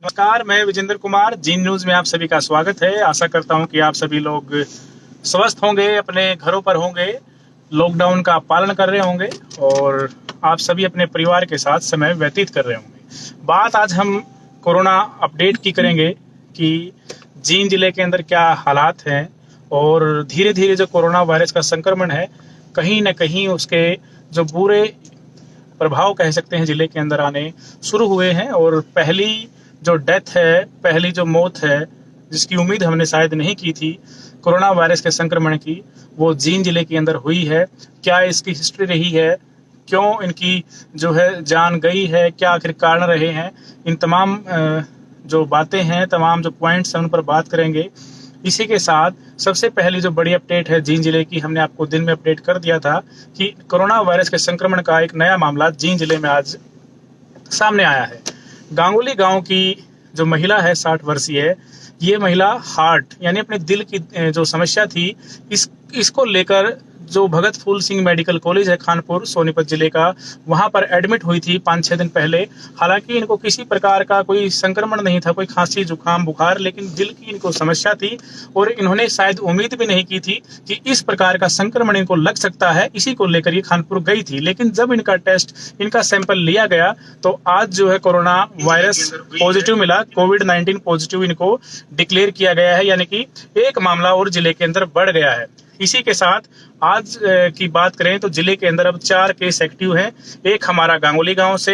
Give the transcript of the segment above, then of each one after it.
नमस्कार, मैं विजेंद्र कुमार। जी न्यूज में आप सभी का स्वागत है। आशा करता हूं कि आप सभी लोग स्वस्थ होंगे, अपने घरों पर होंगे, लॉकडाउन का पालन कर रहे होंगे और आप सभी अपने परिवार के साथ समय व्यतीत कर रहे होंगे। बात आज हम कोरोना अपडेट की करेंगे कि जींद जिले के अंदर क्या हालात हैं और धीरे धीरे जो कोरोना वायरस का संक्रमण है, कहीं न कहीं उसके जो बुरे प्रभाव कह सकते हैं जिले के अंदर आने शुरू हुए हैं। और पहली जो डेथ है, पहली जो मौत है, जिसकी उम्मीद हमने शायद नहीं की थी कोरोना वायरस के संक्रमण की, वो जींद जिले के अंदर हुई है। क्या इसकी हिस्ट्री रही है, क्यों इनकी जो है जान गई है, क्या आखिर कारण रहे हैं, इन तमाम जो बातें हैं, तमाम जो पॉइंट्स हैं, उन पर बात करेंगे। इसी के साथ सबसे पहली जो बड़ी अपडेट है जींद जिले की, हमने आपको दिन में अपडेट कर दिया था कि कोरोना वायरस के संक्रमण का एक नया मामला जींद जिले में आज सामने आया है। गांगुली गांव की जो महिला है 60 वर्षीय, ये महिला हार्ट यानी अपने दिल की जो समस्या थी, इसको लेकर जो भगत फूल सिंह मेडिकल कॉलेज है खानपुर सोनीपत जिले का, वहां पर एडमिट हुई थी 5-6 दिन पहले। हालांकि इनको किसी प्रकार का कोई संक्रमण नहीं था, कोई खांसी जुकाम बुखार, लेकिन दिल की इनको समस्या थी और इन्होंने शायद उम्मीद भी नहीं की थी कि इस प्रकार का संक्रमण इनको लग सकता है। इसी को लेकर ये खानपुर गई थी, लेकिन जब इनका टेस्ट, इनका सैंपल लिया गया तो आज जो है कोरोना वायरस पॉजिटिव मिला, कोविड-19 पॉजिटिव इनको डिक्लेयर किया गया है, यानी कि एक मामला और जिले के अंदर बढ़ गया है। इसी के साथ आज की बात करें तो जिले के अंदर अब 4 केस एक्टिव हैं। एक हमारा गांगुली गांव से,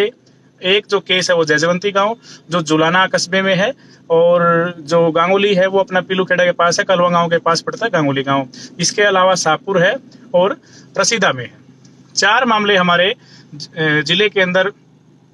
एक जो केस है वो जयजवंती गांव जो जुलाना कस्बे में है, और जो गांगुली है वो अपना पीलूखेड़ा के पास है, कलवा गांव के पास पड़ता है गांगुली गांव। इसके अलावा शाहपुर है और प्रसिद्धा में है। 4 मामले हमारे जिले के अंदर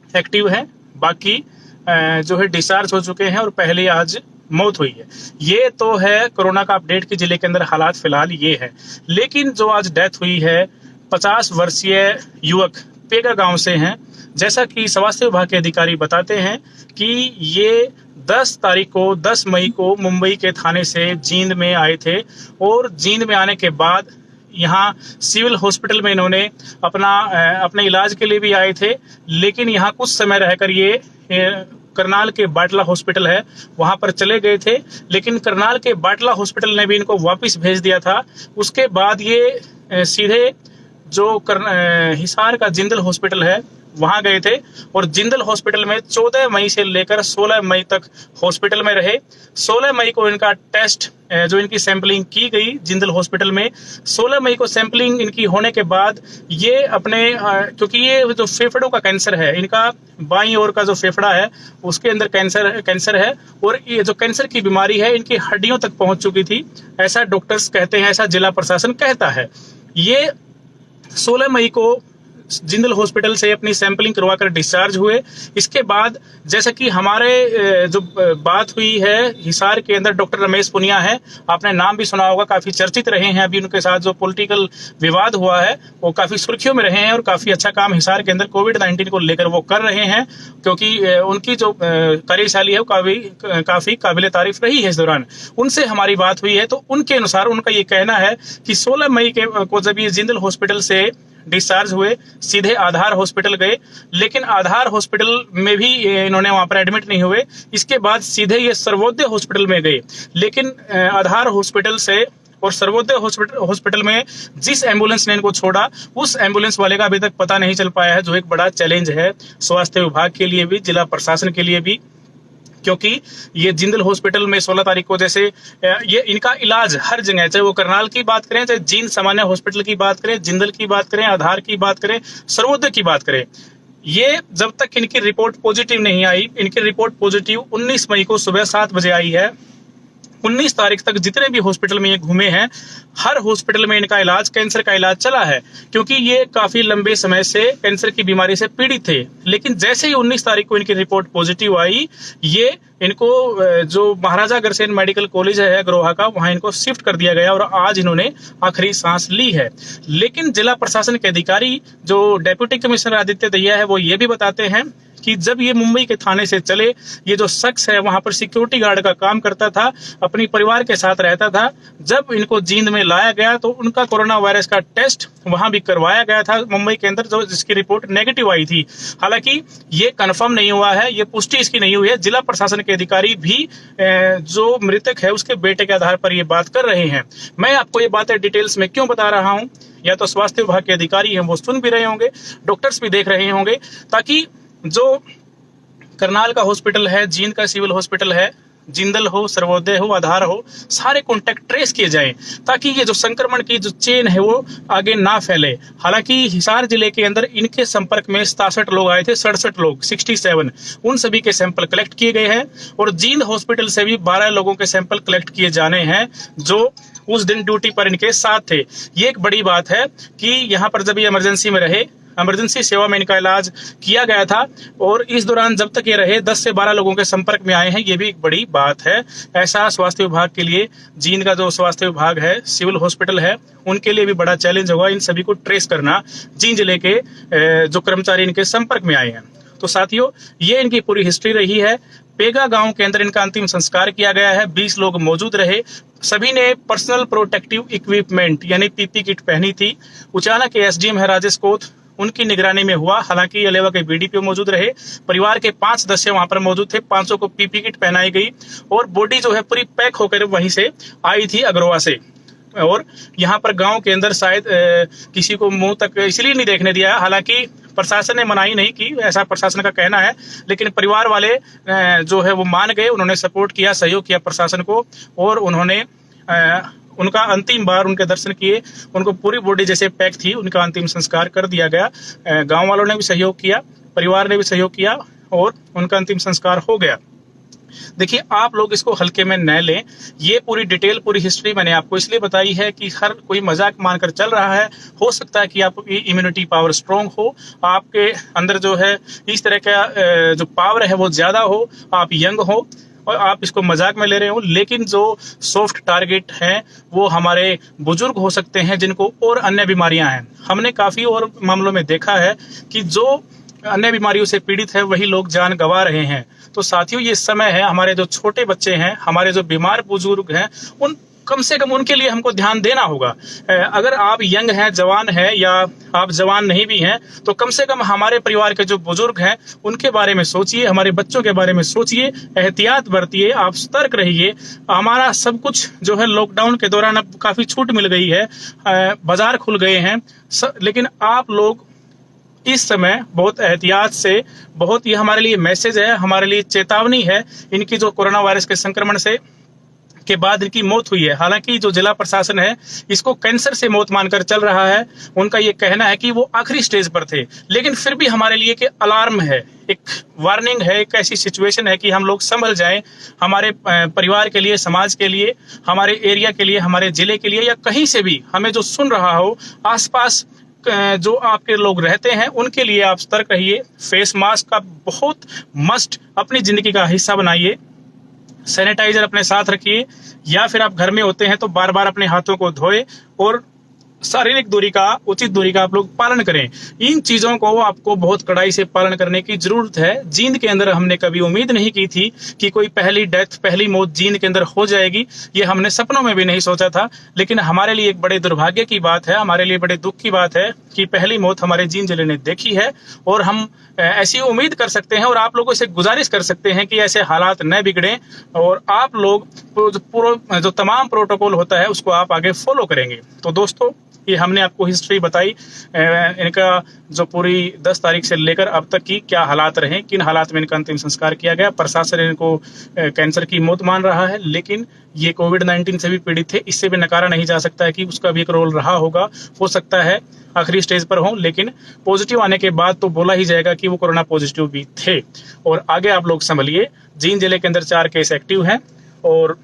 एक्टिव हैं। बाकी जो है डिस्चार्ज हो चुके हैं और पहले आज मौत हुई है। ये तो है कोरोना का अपडेट की जिले के अंदर हालात फिलहाल ये है। लेकिन जो आज डेथ हुई है, 50 वर्षीय युवक पेगा गांव से हैं। जैसा कि स्वास्थ्य विभाग के अधिकारी बताते हैं कि ये 10 मई को मुंबई के थाने से जींद में आए थे और जींद में आने के बाद यहाँ सिविल हॉस्पिटल में इन्होंने अपने इलाज के लिए भी आए थे, लेकिन यहाँ कुछ समय रहकर ये करनाल के बाटला हॉस्पिटल है वहां पर चले गए थे, लेकिन करनाल के बाटला हॉस्पिटल ने भी इनको वापस भेज दिया था। उसके बाद ये सीधे जो हिसार का जिंदल हॉस्पिटल है वहां गए थे और जिंदल हॉस्पिटल में 14 मई से लेकर 16 मई तक हॉस्पिटल में रहे। 16 मई को इनका टेस्ट, जो इनकी सैंपलिंग की गई जिंदल हॉस्पिटल में, 16 मई को सैंपलिंग इनकी होने के बाद ये अपने क्योंकि ये जो फेफड़ों का कैंसर है, इनका बाईं ओर का जो फेफड़ा है उसके अंदर कैंसर है और ये जो कैंसर की बीमारी है इनकी हड्डियों तक पहुंच चुकी थी, ऐसा डॉक्टर्स कहते हैं, ऐसा जिला प्रशासन कहता है। ये 16 मई को जिंदल हॉस्पिटल से अपनी सैंपलिंग करवाकर डिस्चार्ज हुए। इसके बाद जैसा कि हमारे जो बात हुई है, हिसार के अंदर डॉक्टर रमेश पुनिया है, आपने नाम भी सुना होगा, काफी चर्चित रहे हैं। अभी उनके साथ जो पॉलिटिकल विवाद हुआ है वो काफी सुर्खियों में रहे हैं और काफी अच्छा काम हिसार के अंदर कोविड-19 को लेकर वो कर रहे हैं, क्योंकि उनकी जो कार्यशैली है वो काफी काबिले तारीफ रही है इस दौरान। उनसे हमारी बात हुई है तो उनके अनुसार उनका ये कहना है कि 16 मई को जब ये जिंदल हॉस्पिटल से डिस्चार्ज हुए, सीधे आधार हॉस्पिटल गए, लेकिन आधार हॉस्पिटल में भी इन्होंने वहां पर एडमिट नहीं हुए। इसके बाद सीधे ये सर्वोदय हॉस्पिटल में गए, लेकिन आधार हॉस्पिटल से और सर्वोदय हॉस्पिटल में जिस एम्बुलेंस ने इनको छोड़ा, उस एम्बुलेंस वाले का अभी तक पता नहीं चल पाया है, जो एक बड़ा चैलेंज है स्वास्थ्य विभाग के लिए भी, जिला प्रशासन के लिए भी, क्योंकि ये जिंदल हॉस्पिटल में 16 तारीख को जैसे ये इनका इलाज हर जगह, चाहे वो करनाल की बात करें, चाहे जींद सामान्य हॉस्पिटल की बात करें, जिंदल की बात करें, आधार की बात करें, सर्वोदय की बात करें, ये जब तक इनकी रिपोर्ट पॉजिटिव नहीं आई, इनकी रिपोर्ट पॉजिटिव 19 मई को सुबह 7 बजे आई है। 19 तारीख तक जितने भी हॉस्पिटल में ये घूमे हैं, हर हॉस्पिटल में इनका इलाज, कैंसर का इलाज चला है, क्योंकि ये काफी लंबे समय से कैंसर की बीमारी से पीड़ित थे। लेकिन जैसे ही 19 तारीख को इनकी रिपोर्ट पॉजिटिव आई, ये इनको जो महाराजा अग्रसेन मेडिकल कॉलेज है अग्रोहा का, वहां इनको शिफ्ट कर दिया गया और आज इन्होंने आखिरी सांस ली है। लेकिन जिला प्रशासन के अधिकारी जो डेप्यूटी कमिश्नर आदित्य दहिया है, वो ये भी बताते हैं कि जब ये मुंबई के थाने से चले, ये जो शख्स है वहां पर सिक्योरिटी गार्ड का काम करता था, अपनी परिवार के साथ रहता था। जब इनको जींद में लाया गया तो उनका कोरोना वायरस का टेस्ट वहां भी करवाया गया था मुंबई के अंदर, जो जिसकी रिपोर्ट नेगेटिव आई थी। हालांकि ये कंफर्म नहीं हुआ है, ये पुष्टि इसकी नहीं हुई है। जिला प्रशासन के अधिकारी भी जो मृतक है उसके बेटे के आधार पर ये बात कर रहे हैं। मैं आपको ये बातें डिटेल्स में क्यों बता रहा हूं, या तो स्वास्थ्य विभाग के अधिकारी हैं वो सुन भी रहे होंगे, डॉक्टर्स भी देख रहे होंगे, ताकि जो करनाल का हॉस्पिटल है, जींद का सिविल हॉस्पिटल है, जिंदल हो, सर्वोदय हो, आधार हो, सारे कॉन्टैक्ट ट्रेस किए जाएं, ताकि ये जो संक्रमण की जो चेन है वो आगे ना फैले। हालांकि हिसार जिले के अंदर इनके संपर्क में 67 लोग आए थे, 67 लोग, 67, उन सभी के सैंपल कलेक्ट किए गए हैं। और जींद हॉस्पिटल से भी 12 लोगों के सैंपल कलेक्ट किए जाने हैं जो उस दिन ड्यूटी पर इनके साथ थे। ये एक बड़ी बात है कि यहाँ पर जब ये इमरजेंसी में रहे, इमरजेंसी सेवा में इनका इलाज किया गया था, और इस दौरान जब तक ये रहे 10 से 12 लोगों के संपर्क में आए हैं, ये भी एक बड़ी बात है। ऐसा स्वास्थ्य विभाग के लिए, जींद का जो स्वास्थ्य विभाग है, सिविल हॉस्पिटल है, उनके लिए भी बड़ा चैलेंज होगा इन सभी को ट्रेस करना, जींद जिले के जो कर्मचारी इनके संपर्क में आए हैं। तो साथियों, ये इनकी पूरी हिस्ट्री रही है। पेगा गांव के अंदर इनका अंतिम संस्कार किया गया है। 20 लोग मौजूद रहे, सभी ने पर्सनल प्रोटेक्टिव इक्विपमेंट यानी पीपी किट पहनी थी। उचाना के एसडीएम है राजेश कोथ, उनकी निगरानी में हुआ। हालांकि अलेवा के बीडीपीओ मौजूद रहे, परिवार के 5 सदस्य वहां पर मौजूद थे। 500 को पीपी किट पहनाई गई और बॉडी जो है पूरी पैक होकर वहीं से आई थी अग्रवा से। और यहाँ पर गांव के अंदर शायद किसी को मुंह तक इसलिए नहीं देखने दिया, हालांकि प्रशासन ने मनाही नहीं की, ऐसा प्रशासन का कहना है, लेकिन परिवार वाले जो है वो मान गए, उन्होंने सपोर्ट किया, सहयोग किया प्रशासन को, और उन्होंने उनका अंतिम बार उनके दर्शन किए, उनको पूरी बॉडी जैसे पैक थी, उनका अंतिम संस्कार कर दिया गया। गांव वालों ने भी सहयोग किया, परिवार ने भी सहयोग किया और उनका अंतिम संस्कार हो गया। देखिए, आप लोग इसको हल्के में न लें। ये पूरी डिटेल, पूरी हिस्ट्री मैंने आपको इसलिए बताई है कि हर कोई मजाक मानकर चल रहा है। हो सकता है कि आपकी इम्यूनिटी पावर स्ट्रांग हो, आपके अंदर जो है इस तरह का जो पावर है वो ज्यादा हो, आप यंग हो और आप इसको मजाक में ले रहे हो। लेकिन जो सॉफ्ट टारगेट हैं वो हमारे बुजुर्ग हो सकते हैं जिनको और अन्य बीमारियां हैं। हमने काफी और मामलों में देखा है कि जो अन्य बीमारियों से पीड़ित है वही लोग जान गंवा रहे हैं। तो साथियों, ये समय है, हमारे जो छोटे बच्चे हैं, हमारे जो बीमार बुजुर्ग हैं, उन कम से कम उनके लिए हमको ध्यान देना होगा। अगर आप यंग हैं, जवान हैं, या आप जवान नहीं भी हैं, तो कम से कम हमारे परिवार के जो बुजुर्ग हैं उनके बारे में सोचिए, हमारे बच्चों के बारे में सोचिए, एहतियात बरतिए, आप सतर्क रहिए। हमारा सब कुछ जो है लॉकडाउन के दौरान अब काफी छूट मिल गई है, बाजार खुल गए हैं, लेकिन आप लोग इस समय बहुत एहतियात से, बहुत ये हमारे लिए मैसेज है, हमारे लिए चेतावनी है। इनकी जो कोरोना वायरस के संक्रमण से के बाद इनकी मौत हुई है। हालांकि जो जिला प्रशासन है इसको कैंसर से मौत मानकर चल रहा है। उनका ये कहना है कि वो आखिरी स्टेज पर थे, लेकिन फिर भी हमारे लिए कि अलार्म है, एक वार्निंग है, एक ऐसी सिचुएशन है कि हम लोग संभल जाएं। हमारे परिवार के लिए, समाज के लिए, हमारे एरिया के लिए, हमारे जिले के लिए, या कहीं से भी हमें जो सुन रहा हो, आसपास जो आपके लोग रहते हैं उनके लिए आप सतर्क रहिए। फेस मास्क का बहुत मस्ट अपनी जिंदगी का हिस्सा बनाइए। सैनिटाइजर अपने साथ रखिए, या फिर आप घर में होते हैं तो बार बार अपने हाथों को धोए और शारीरिक दूरी का, उचित दूरी का आप लोग पालन करें। इन चीजों को आपको बहुत कड़ाई से पालन करने की जरूरत है। जींद के अंदर हमने कभी उम्मीद नहीं की थी कि कोई पहली डेथ, पहली मौत जींद के अंदर हो जाएगी। ये हमने सपनों में भी नहीं सोचा था, लेकिन हमारे लिए एक बड़े दुर्भाग्य की बात है, हमारे लिए बड़े दुख की बात है कि पहली मौत हमारे जींद जिले ने देखी है। और हम ऐसी उम्मीद कर सकते हैं और आप लोगों से गुजारिश कर सकते हैं कि ऐसे हालात न बिगड़े, और आप लोग जो तमाम प्रोटोकॉल होता है उसको आप आगे फॉलो करेंगे। तो दोस्तों, ये हमने आपको हिस्ट्री बताई, इनका जो पूरी 10 तारीख से लेकर अब तक की क्या हालात रहे, किन हालात में इनका अंतिम संस्कार किया गया। प्रशासन इनको कैंसर की मौत मान रहा है, लेकिन ये कोविड-19 से भी पीड़ित थे, इससे भी नकारा नहीं जा सकता है कि उसका भी एक रोल रहा होगा। हो सकता है आखिरी स्टेज पर हो, लेकिन पॉजिटिव आने के बाद तो बोला ही जाएगा कि वो कोरोना पॉजिटिव भी थे। और आगे आप लोग संभलिए। जींद जिले के अंदर 4 केस एक्टिव हैं और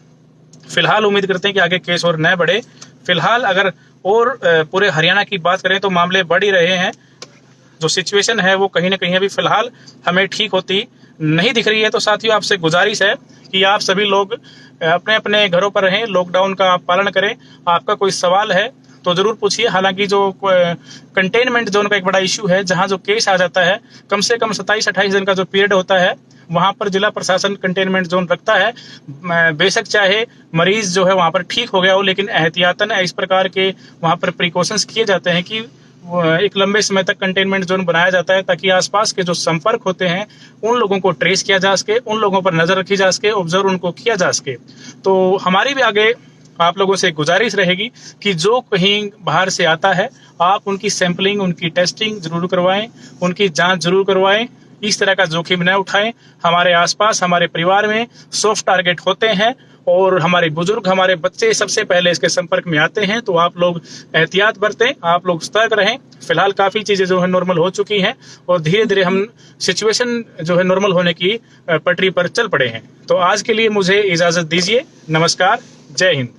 फिलहाल उम्मीद करते हैं कि आगे केस और न बढ़े। फिलहाल अगर और पूरे हरियाणा की बात करें तो मामले बढ़ ही रहे हैं। जो सिचुएशन है वो कहीं ना कहीं अभी फिलहाल हमें ठीक होती नहीं दिख रही है। तो साथियों, आपसे गुजारिश है कि आप सभी लोग अपने अपने घरों पर रहें, लॉकडाउन का आप पालन करें। आपका कोई सवाल है तो जरूर पूछिए। हालांकि जो कंटेनमेंट जोन का एक बड़ा इशू है, जहां जो केस आ जाता है, कम से कम 27-28 दिन का जो पीरियड होता है, वहां पर जिला प्रशासन कंटेनमेंट जोन रखता है। बेशक चाहे मरीज जो है वहां पर ठीक हो गया हो, लेकिन एहतियातन इस प्रकार के वहां पर प्रिकॉशंस किए जाते हैं कि एक लंबे समय तक कंटेनमेंट जोन बनाया जाता है, ताकि आसपास के जो संपर्क होते हैं उन लोगों को ट्रेस किया जा सके, उन लोगों पर नजर रखी जा सके, ऑब्जर्व उनको किया जा सके। तो हमारी भी आगे आप लोगों से गुजारिश रहेगी कि जो कहीं बाहर से आता है, आप उनकी सैंपलिंग, उनकी टेस्टिंग जरूर करवाएं, उनकी जांच जरूर करवाएं। इस तरह का जोखिम न उठाएं। हमारे आसपास, हमारे परिवार में सॉफ्ट टारगेट होते हैं और हमारे बुजुर्ग, हमारे बच्चे सबसे पहले इसके संपर्क में आते हैं। तो आप लोग एहतियात बरतें, आप लोग सतर्क रहें। फिलहाल काफी चीजें जो है नॉर्मल हो चुकी हैं और धीरे धीरे हम सिचुएशन जो है नॉर्मल होने की पटरी पर चल पड़े हैं। तो आज के लिए मुझे इजाजत दीजिए। नमस्कार, जय हिंद।